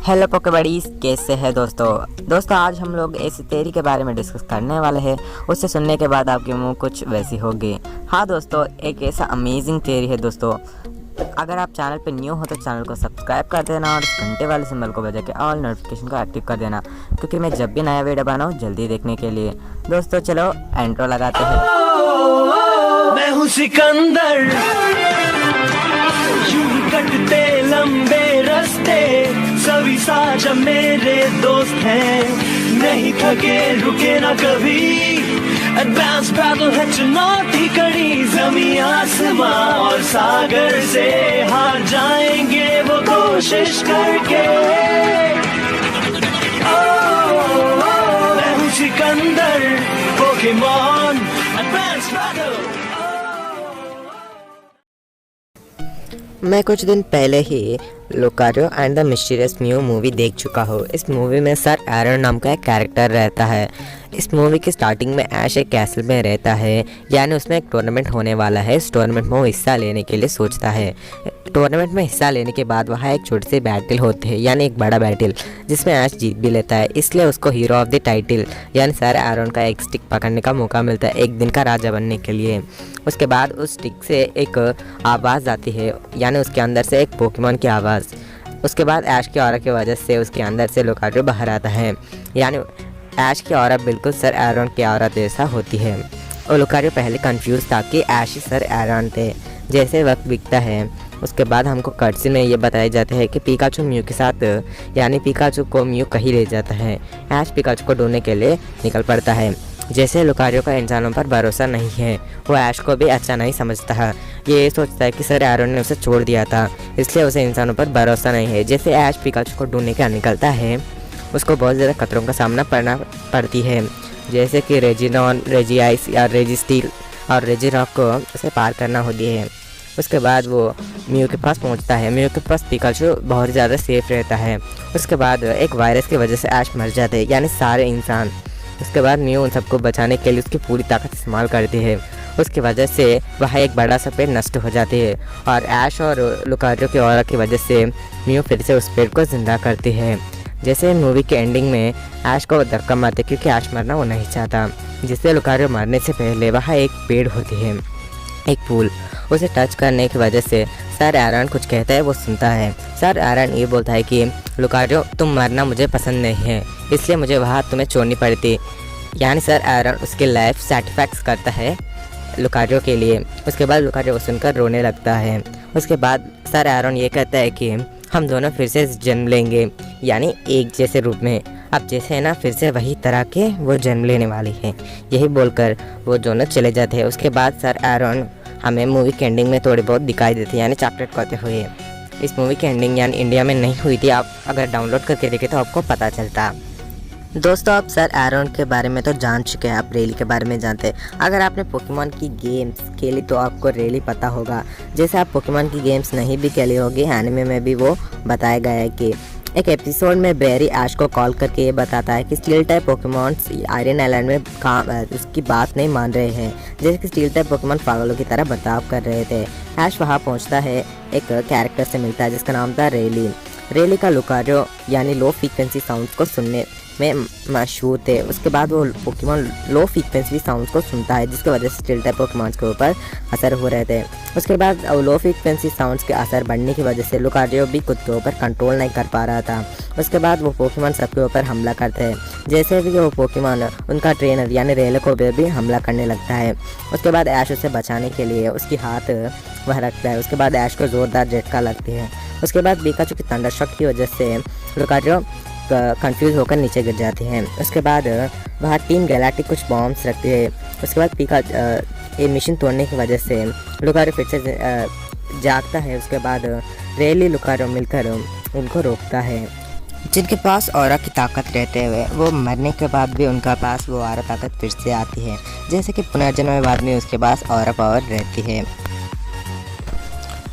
Hello पोकेबडीज, कैसे हैं दोस्तों आज हम लोग ऐसी तेरी के बारे में डिस्कस करने वाले हैं। उसे सुनने के बाद आपके मुंह कुछ वैसी होगी। हाँ दोस्तों, एक ऐसा अमेजिंग तेरी है दोस्तों। अगर आप चैनल पे न्यू हो तो चैनल को सब्सक्राइब कर देना और घंटे वाले सिंबल को बजा के ऑल नोटिफिकेशन को एक्टिव कर देना, क्योंकि मैं जब भी नया वीडियो बनाऊँ जल्दी देखने के लिए। दोस्तों चलो एंट्रो लगाते हैं। मैं हूँ सिकंदर, यूं ही कटते लंबे रास्ते, सभी साझा मेरे दोस्त हैं, नहीं थके रुके ना कभी। एडवांस बैटल है चुनौती कड़ी, जमीन आसमां और सागर से हार जाएंगे वो कोशिश करके। मैं हूँ सिकंदर, पोकेमॉन एडवांस बैटल। मैं कुछ दिन पहले ही Lucario and the Mysterious Mew movie देख चुका हूँ। इस मूवी में सर एरन नाम का एक कैरेक्टर रहता है। इस मूवी की स्टार्टिंग में ऐश एक कैसल में रहता है, यानी उसमें एक टूर्नामेंट होने वाला है। इस टूर्नामेंट में वो हिस्सा लेने के लिए सोचता है। टूर्नामेंट में हिस्सा लेने के बाद वहाँ एक छोटी सी बैटल होती है, यानी एक बड़ा बैटल, जिसमें ऐश जीत भी लेता है। इसलिए उसको हीरो ऑफ द टाइटल यानी सर एरन का एक स्टिक पकड़ने का मौका मिलता है, एक दिन का राजा बनने के लिए। उसके बाद उस स्टिक से एक आवाज़ आती है, यानी उसके अंदर से एक पोकेमॉन की आवाज़। उसके बाद ऐश की ऑरा की वजह से उसके अंदर से लुकारियो बाहर आता है, यानी ऐश की ऑरा बिल्कुल सर एरन की ऑरा जैसा होती है। और लुकारियो पहले कंफ्यूज था कि ऐश ही सर एरन थे। जैसे वक्त बीतता है उसके बाद हमको कर्सी में ये बताया जाता है कि पिकाचू म्यू के साथ, यानी पिकाचू को म्यू कहीं ले जाता है। ऐश पिकाचू को ढूंढने के लिए निकल पड़ता है। जैसे लुकारियो का इंसानों पर भरोसा नहीं है, वो ऐश को भी अच्छा नहीं समझता है। ये सोचता है कि सर एरन ने उसे छोड़ दिया था, इसलिए उसे इंसानों पर भरोसा नहीं है। जैसे ऐश पिकाचू को ढूंढने का निकलता है, उसको बहुत ज़्यादा खतरों का सामना करना पड़ती है, जैसे कि रेजिनॉन, रेजिआइस या रेजिस्टील और रेजिरॉक को उसे पार करना होती है। उसके बाद वो म्यू के पास पहुंचता है। म्यू के पास पिकाचू बहुत ज़्यादा सेफ रहता है। उसके बाद एक वायरस की वजह से ऐश मर जाते हैं, यानी सारे इंसान। उसके बाद म्यू उन सबको बचाने के लिए उसकी पूरी ताकत इस्तेमाल करती है। उसकी वजह से वह एक बड़ा सा पेड़ नष्ट हो जाती है और ऐश और लुकारियो की ऑरा की वजह से म्यू फिर से उस पेड़ को जिंदा करती है। जैसे मूवी के एंडिंग में ऐश को धक्का मारते, क्योंकि ऐश मरना वो नहीं चाहता। जिससे लुकारियो मरने से पहले वहाँ एक पेड़ होती है, एक फूल, उसे टच करने की वजह से सर एरन कुछ कहता है, वो सुनता है। सर एरन ये बोलता है कि लुकारियो, तुम मरना मुझे पसंद नहीं है, इसलिए मुझे वहाँ तुम्हें छोड़नी पड़ती। यानी सर एरन उसकी लाइफ सेटिस्फैक्स करता है लुकारियो के लिए। उसके बाद लुकारियो सुनकर रोने लगता है। उसके बाद सर एरन ये कहता है कि हम दोनों फिर से जन्म लेंगे, यानी एक जैसे रूप में। अब जैसे है ना, फिर से वही तरह के वो जन्म लेने वाली है। यही बोलकर वो दोनों चले जाते हैं। उसके बाद सर एरन हमें मूवी के एंडिंग में थोड़ी बहुत दिखाई देती है, यानी चॉकलेट खाते हुए। इस मूवी की एंडिंग यानी इंडिया में नहीं हुई थी। आप अगर डाउनलोड करके देखें तो आपको पता चलता। दोस्तों, आप सर एरन के बारे में तो जान चुके हैं, आप रेली के बारे में जानते हैं। अगर आपने पोकेमॉन की गेम्स खेली तो आपको रेली पता होगा। जैसे आप पोकेमॉन की गेम्स नहीं भी खेली होगी, एनिमे में भी वो बताया गया है कि एक एपिसोड में बेरी ऐश को कॉल करके ये बताता है कि steel type Pokémons iron island में उसकी बात नहीं मान रहे हैं, जैसे कि स्टील टाइप पोकेमॉन पागलों की तरह बर्ताव कर रहे थे। ऐश वहाँ पहुँचता है, एक कैरेक्टर से मिलता है जिसका नाम था रेली। रेली का लुकारियो यानी लो फ्रीक्वेंसी साउंड्स को सुनने में मशहूर थे। उसके बाद वो पोकेमॉन लो फ्रीक्वेंसी साउंड्स को सुनता है, जिसकी वजह से स्टील टाइप पोकेमॉन्स के ऊपर असर हो रहे थे। उसके बाद लो फ्रीक्वेंसी साउंड्स के असर बढ़ने की वजह से लुकारियो भी खुद के ऊपर कंट्रोल नहीं कर पा रहा था। उसके बाद वो पोकेमॉन सबके ऊपर हमला करते हैं। जैसे भी वो पोकेमॉन उनका ट्रेनर यानी रेले को भी हमला करने लगता है। उसके बाद ऐश उसे बचाने के लिए उसकी हाथ वह रखता है। उसके बाद ऐश को ज़ोरदार झटका लगती है। उसके बाद पिकाचू की थंडरस्ट्रक की वजह से लुकारियो कंफ्यूज होकर नीचे गिर जाते हैं। उसके बाद वहाँ टीम गैलेक्टिक कुछ बॉम्ब्स रखती है। उसके बाद ये मिशन तोड़ने की वजह से लुकारियो फिर से जागता है। उसके बाद रेली लुकारियो मिलकर उनको रोकता है। जिनके पास ऑरा की ताकत रहते हुए वो मरने के बाद भी उनका पास वो ऑरा ताकत फिर से आती है, जैसे कि पुनर्जन्म में बाद में उसके पास ऑरा पावर रहती है।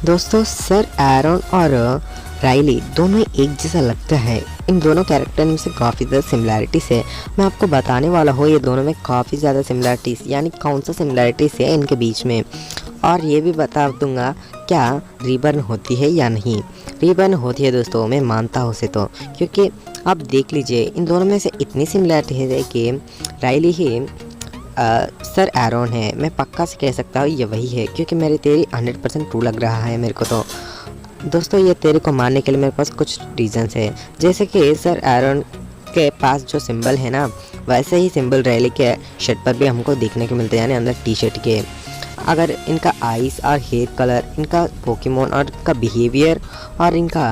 दोस्तों, सर एरन और राइली दोनों एक जैसा लगता है। इन दोनों कैरेक्टर में से काफ़ी ज़्यादा सिमिलैरिटीज़ है। मैं आपको बताने वाला हूँ ये दोनों में काफ़ी ज़्यादा सिमिलैरिटीज़, यानी कौन सा सिमिलैरिटीज़ है इनके बीच में। और ये भी बता दूंगा क्या रीबर्न होती है या नहीं। तकरीबन होती है दोस्तों, मैं मानता हूँ उसे तो, क्योंकि आप देख लीजिए इन दोनों में से इतनी सिमिलरिटी है कि राइली ही सर एरॉन है। मैं पक्का से कह सकता हूँ ये वही है, क्योंकि मेरी तेरी 100% ट्रू लग रहा है मेरे को तो। दोस्तों ये तेरे को मानने के लिए मेरे पास कुछ रीजंस है, जैसे कि सर एरॉन के पास जो सिंबल है ना, वैसे ही सिंबल राइली के शर्ट पर भी हमको देखने को मिलते हैं, यानी अंदर टी शर्ट के। अगर इनका आइज़ और हेयर कलर, इनका पोकेमोन और इनका बिहेवियर और इनका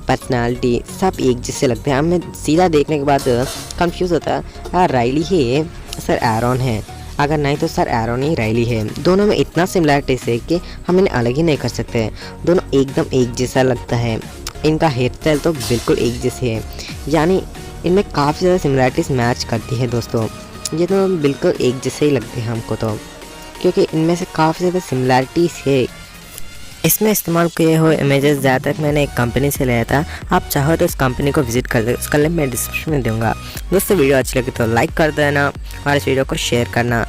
पर्सनालिटी सब एक जैसे लगते हैं। हमें सीधा देखने के बाद कंफ्यूज होता है यार राइली ही सर एरॉन है, अगर नहीं तो सर एरॉन ही राइली है। दोनों में इतना सिमिलरिटीज है कि हम इन्हें अलग ही नहीं कर सकते। दोनों एकदम एक जैसा लगता है। इनका हेयर स्टाइल तो बिल्कुल एक जैसे है, यानी इनमें काफ़ी ज़्यादा सिमिलरिटीज मैच करती है दोस्तों। ये तो बिल्कुल एक जैसे ही लगते हैं हमको तो, क्योंकि इनमें से काफ़ी ज़्यादा सिमिलरिटीज़ है। इसमें इस्तेमाल किए हुए इमेजेस ज़्यादातर मैंने एक कंपनी से लिया था। आप चाहो तो इस कंपनी को विजिट कर दो, उसका लिंक मैं डिस्क्रिप्शन में दूंगा। दोस्तों वीडियो अच्छी लगी तो लाइक कर देना और इस वीडियो को शेयर करना।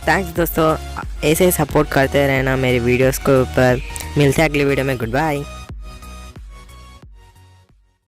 थैंक्स दोस्तों, ऐसे ही सपोर्ट करते रहना मेरे वीडियोस के ऊपर। मिलते हैं अगली वीडियो में। Good bye.